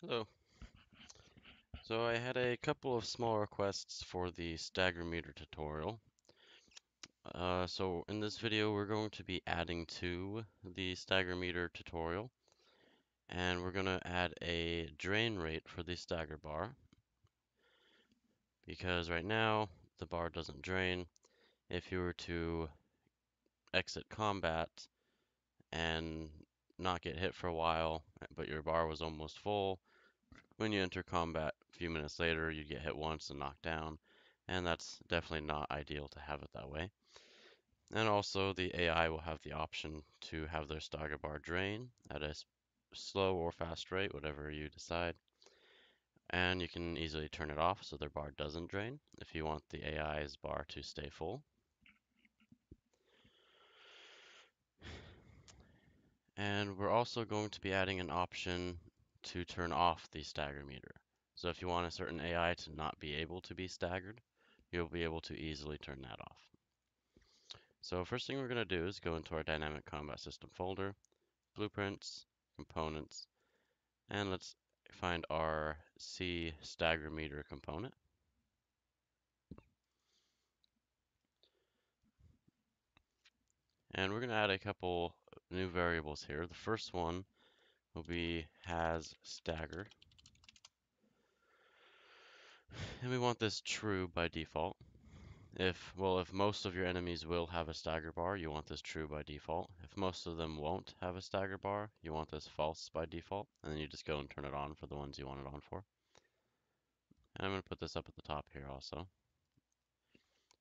Hello. So I had a couple of small requests for the stagger meter tutorial. So in this video we're going to be adding to the stagger meter tutorial, and we're going to add a drain rate for the stagger bar, because right now the bar doesn't drain. If you were to exit combat and not get hit for a while, but your bar was almost full, when you enter combat a few minutes later, you get hit once and knocked down, and that's definitely not ideal to have it that way. And also, the AI will have the option to have their stagger bar drain at a slow or fast rate, whatever you decide. And you can easily turn it off so their bar doesn't drain if you want the AI's bar to stay full. And we're also going to be adding an option to turn off the stagger meter. So if you want a certain AI to not be able to be staggered, you'll be able to easily turn that off. So first thing we're going to do is go into our Dynamic Combat System folder, Blueprints, Components, and let's find our C stagger meter component. And we're going to add a couple new variables here. The first one will be has stagger, and we want this true by default. If most of your enemies will have a stagger bar, you want this true by default. If most of them won't have a stagger bar, you want this false by default, and then you just go and turn it on for the ones you want it on for. And I'm going to put this up at the top here also.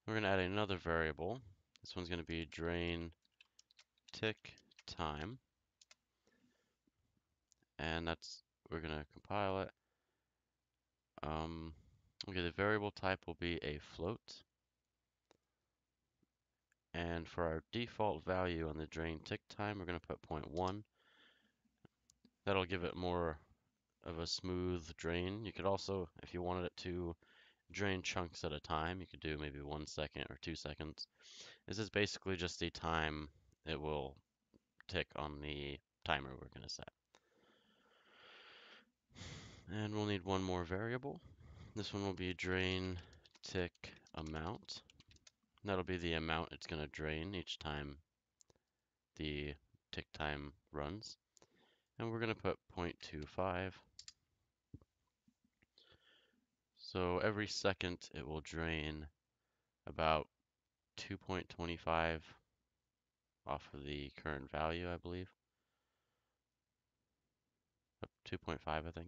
We're going to add another variable. This one's going to be drain tick time, and we're going to compile it. Okay, the variable type will be a float, and for our default value on the drain tick time, we're going to put 0.1. That'll give it more of a smooth drain. You could also, if you wanted it to drain chunks at a time, you could do maybe 1 second or 2 seconds. This is basically just the time it will tick on the timer we're going to set. And we'll need one more variable. This one will be drain tick amount. That'll be the amount it's going to drain each time the tick time runs. And we're going to put 0.25. So every second it will drain about 2.25 off of the current value, I believe. 2.5, I think.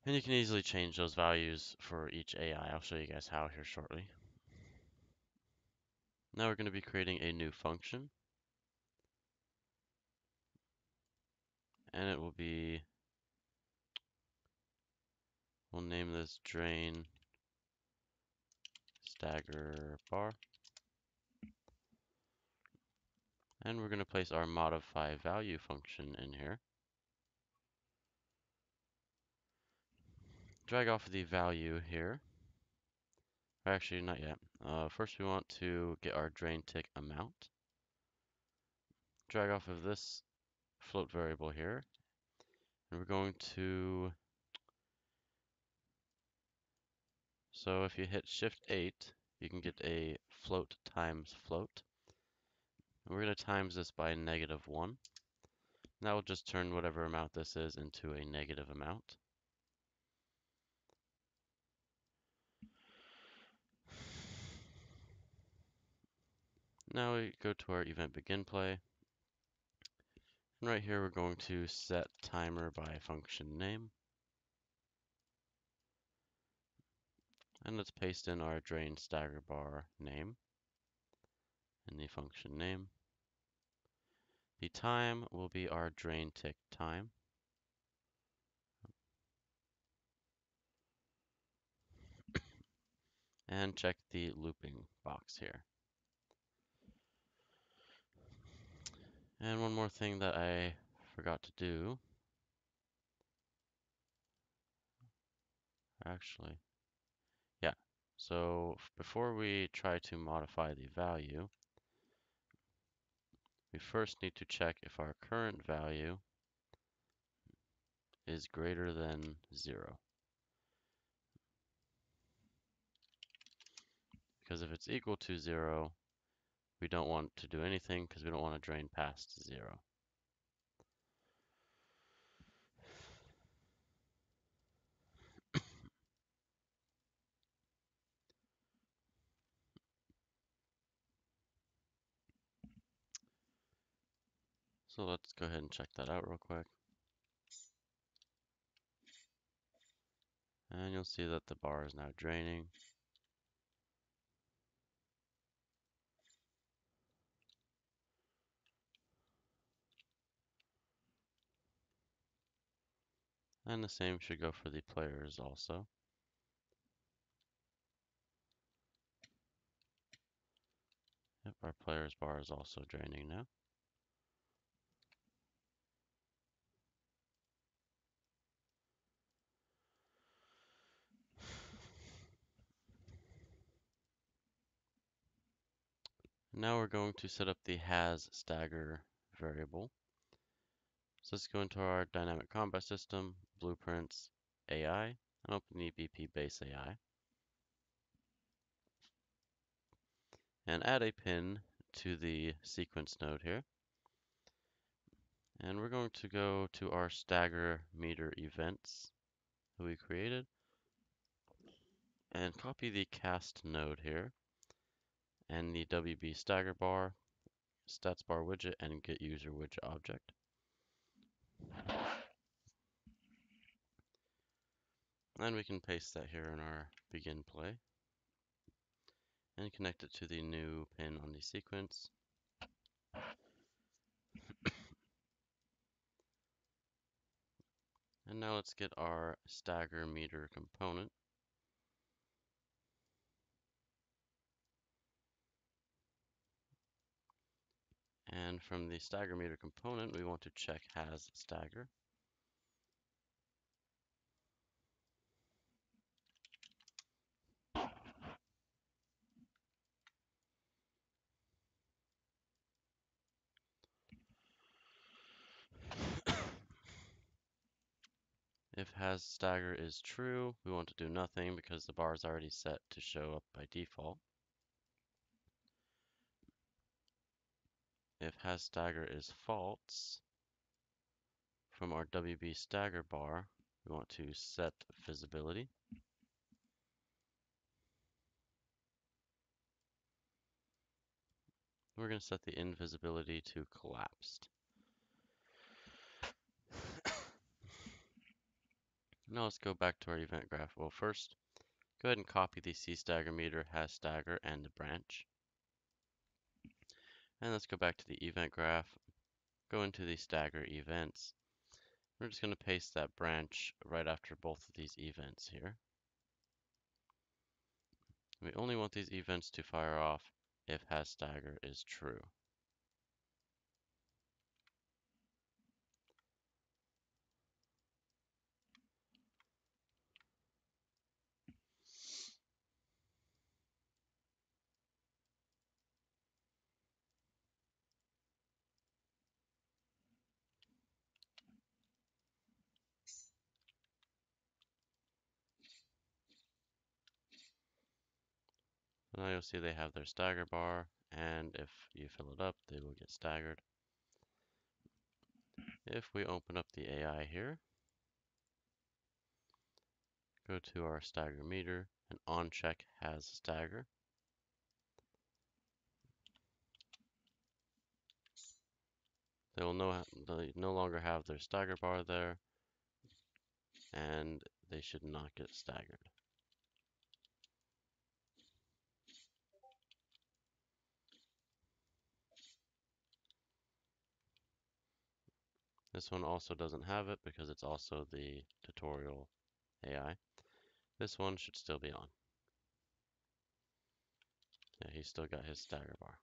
And you can easily change those values for each AI. I'll show you guys how here shortly. Now we're going to be creating a new function. And it will be, we'll name this drain stagger bar. And we're going to place our modify value function in here. Drag off the value here. Actually, not yet. First, we want to get our drain tick amount. Drag off of this float variable here. And we're going to, so if you hit Shift 8, you can get a float times float. And we're going to times this by -1. And that will just turn whatever amount this is into a negative amount. Now we go to our event begin play. And right here we're going to set timer by function name. And let's paste in our drain stagger bar name in the function name. The time will be our drain tick time. And check the looping box here. And one more thing that I forgot to do. Actually, yeah. So before we try to modify the value, we first need to check if our current value is greater than 0. Because if it's equal to 0, we don't want to do anything because we don't want to drain past 0. So let's go ahead and check that out real quick. And you'll see that the bar is now draining. And the same should go for the players also. Yep, our player's bar is also draining now. Now we're going to set up the has stagger variable. So let's go into our dynamic combat system, blueprints, AI, and open the BP base AI. And add a pin to the sequence node here. And we're going to go to our stagger meter events that we created and copy the cast node here and the WB stagger bar, stats bar widget, and get user widget object. And we can paste that here in our begin play and connect it to the new pin on the sequence. And now let's get our stagger meter component. And from the stagger meter component, we want to check has stagger. If has stagger is true, we want to do nothing because the bar is already set to show up by default. If has stagger is false, from our WB stagger bar, we want to set visibility. We're going to set the invisibility to collapsed. Now let's go back to our event graph. Well, first, go ahead and copy the C stagger meter, has stagger, and the branch. And let's go back to the event graph, go into the stagger events. We're just going to paste that branch right after both of these events here. We only want these events to fire off if has stagger is true. Now you'll see they have their stagger bar, and if you fill it up, they will get staggered. If we open up the AI here, go to our stagger meter, and on check has stagger. They will no longer have their stagger bar there, and they should not get staggered. This one also doesn't have it because it's also the tutorial AI. This one should still be on. Yeah, he's still got his stagger bar.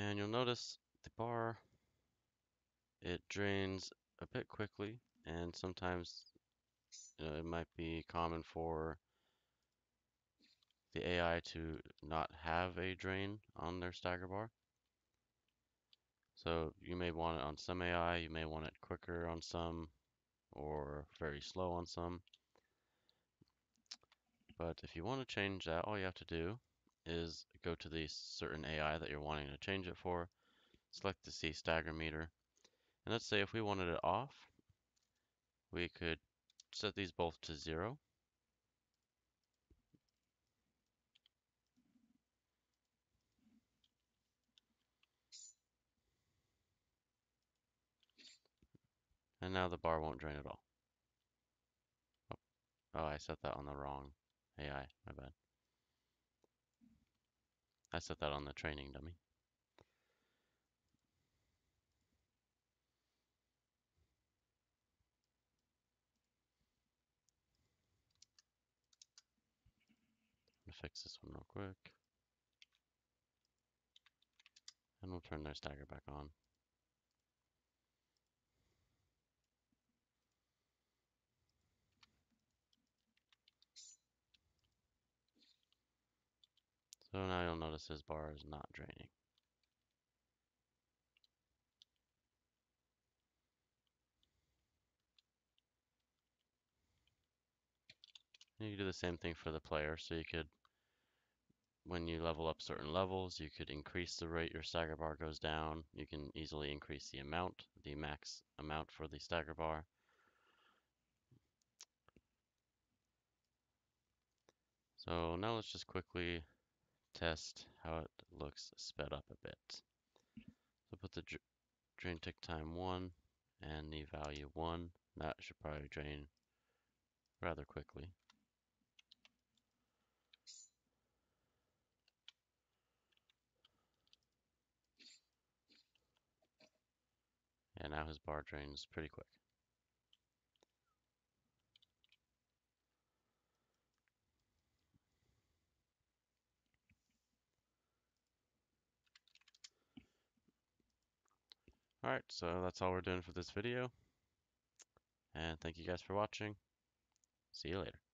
And you'll notice the bar, it drains a bit quickly, and sometimes it might be common for the AI to not have a drain on their stagger bar. So you may want it on some AI, you may want it quicker on some, or very slow on some. But if you want to change that, all you have to do is go to the certain AI that you're wanting to change it for, select the C stagger meter, and let's say if we wanted it off, we could set these both to 0. And now the bar won't drain at all. Oh, I set that on the wrong AI, my bad. I set that on the training dummy. I'm gonna fix this one real quick. And we'll turn their stagger back on. So now you'll notice his bar is not draining. And you can do the same thing for the player. So you could, when you level up certain levels, you could increase the rate your stagger bar goes down. You can easily increase the amount, the max amount for the stagger bar. So now let's just quickly test how it looks sped up a bit. So put the drain tick time 1 and the value 1. That should probably drain rather quickly. And now his bar drains pretty quick. Alright, so that's all we're doing for this video. And thank you guys for watching. See you later.